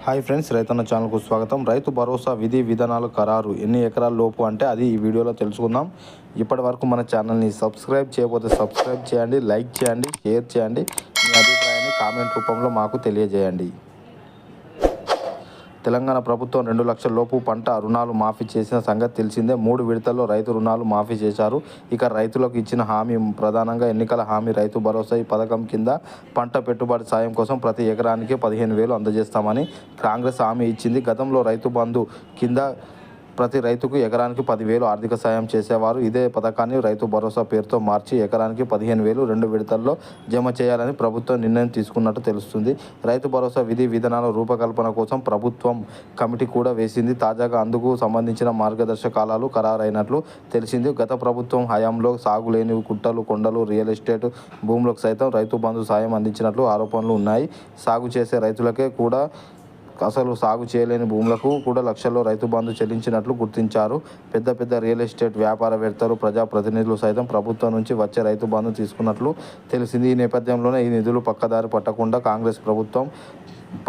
Hi friends, రైతన్న ఛానల్కు స్వాగతం. రైతు భరోసా విధి విధానాలు ఖరారు ఎన్ని ఎకరాల లోపు అంటే అది ఈ వీడియోలో తెలుసుకుందాం. ఇప్పటి వరకు మన ఛానల్ని సబ్స్క్రైబ్ చేయకపోతే సబ్స్క్రైబ్ చేయండి, లైక్ చేయండి, షేర్ చేయండి. మీ అభిప్రాయాన్ని కామెంట్ రూపంలో మాకు తెలియజేయండి. తెలంగాణ ప్రభుత్వం 2 లక్షల లోపు పంట రుణాలు మాఫీ చేసిన సంగతి తెలిసిందే. 3 విడతల్లో రైతు రుణాలు మాఫీ చేశారు. ఇక రైతులకు ఇచ్చిన హామీ ప్రధానంగా ఎన్నికల హామీ రైతు భరోసా. ఈ పథకం కింద పంట పెట్టుబడి సాయం కోసం ప్రతి ఎకరానికి 15,000 అందజేస్తామని కాంగ్రెస్ హామీ ఇచ్చింది. గతంలో రైతు బంధు కింద ప్రతి రైతుకు ఎకరానికి 10,000 ఆర్థిక సాయం చేసేవారు. ఇదే పథకాన్ని రైతు భరోసా పేరుతో మార్చి ఎకరానికి 15,000 2 విడతల్లో జమ చేయాలని ప్రభుత్వం నిర్ణయం తీసుకున్నట్టు తెలుస్తుంది. రైతు భరోసా విధి విధానాల రూపకల్పన కోసం ప్రభుత్వం కమిటీ కూడా వేసింది. తాజాగా అందుకు సంబంధించిన మార్గదర్శకాలు ఖరారైనట్లు తెలిసింది. గత ప్రభుత్వం హయాంలో సాగులేని గుట్టలు, కొండలు, రియల్ ఎస్టేట్ భూములకు సైతం రైతు బంధు సాయం అందించినట్లు ఆరోపణలు ఉన్నాయి. సాగు చేసే రైతులకే కూడా అసలు సాగు చేయలేని భూములకు కూడా లక్షల్లో రైతు బంధు చెల్లించినట్లు గుర్తించారు. పెద్ద రియల్ ఎస్టేట్ వ్యాపారవేత్తలు, ప్రజాప్రతినిధులు సైతం ప్రభుత్వం నుంచి వచ్చే రైతు బంధు తీసుకున్నట్లు తెలిసింది. ఈ నేపథ్యంలోనే ఈ నిధులు పక్కదారి పట్టకుండా కాంగ్రెస్ ప్రభుత్వం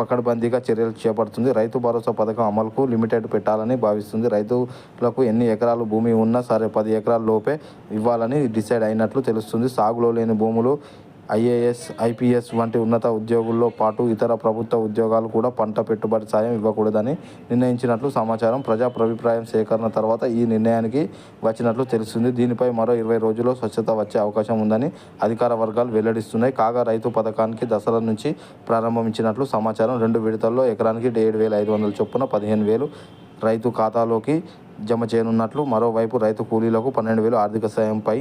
పకడ్బందీగా చర్యలు చేపడుతుంది. రైతు భరోసా పథకం అమలుకు లిమిటెడ్ పెట్టాలని భావిస్తుంది. రైతులకు ఎన్ని ఎకరాలు భూమి ఉన్నా సరే 10 ఎకరాల లోపే ఇవ్వాలని డిసైడ్ అయినట్లు తెలుస్తుంది. సాగులో లేని భూములు, ఐఏఎస్, ఐపీఎస్ వంటి ఉన్నత ఉద్యోగుల్లో పాటు ఇతర ప్రభుత్వ ఉద్యోగాలు కూడా పంట పెట్టుబడి సాయం ఇవ్వకూడదని నిర్ణయించినట్లు సమాచారం. ప్రజా అభిప్రాయం సేకరణ తర్వాత ఈ నిర్ణయానికి వచ్చినట్లు తెలుస్తుంది. దీనిపై మరో 20 రోజుల్లో స్వచ్ఛత వచ్చే అవకాశం ఉందని అధికార వర్గాలు వెల్లడిస్తున్నాయి. కాగా రైతు పథకానికి దసరా నుంచి ప్రారంభించినట్లు సమాచారం. 2 విడతల్లో ఎకరానికి 7,500 చొప్పున 15,000 రైతు ఖాతాలోకి జమ చేయనున్నట్లు, మరోవైపు రైతు కూలీలకు 12,000 ఆర్థిక సాయంపై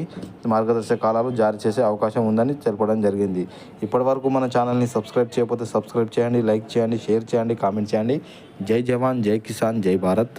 మార్గదర్శకాలు జారీ చేసే అవకాశం ఉందని తెలపడం జరిగింది. ఇప్పటివరకు మన ఛానల్ని సబ్స్క్రైబ్ చేయకపోతే సబ్స్క్రైబ్ చేయండి, లైక్ చేయండి, షేర్ చేయండి, కామెంట్ చేయండి. జై జవాన్, జై కిసాన్, జై భారత్.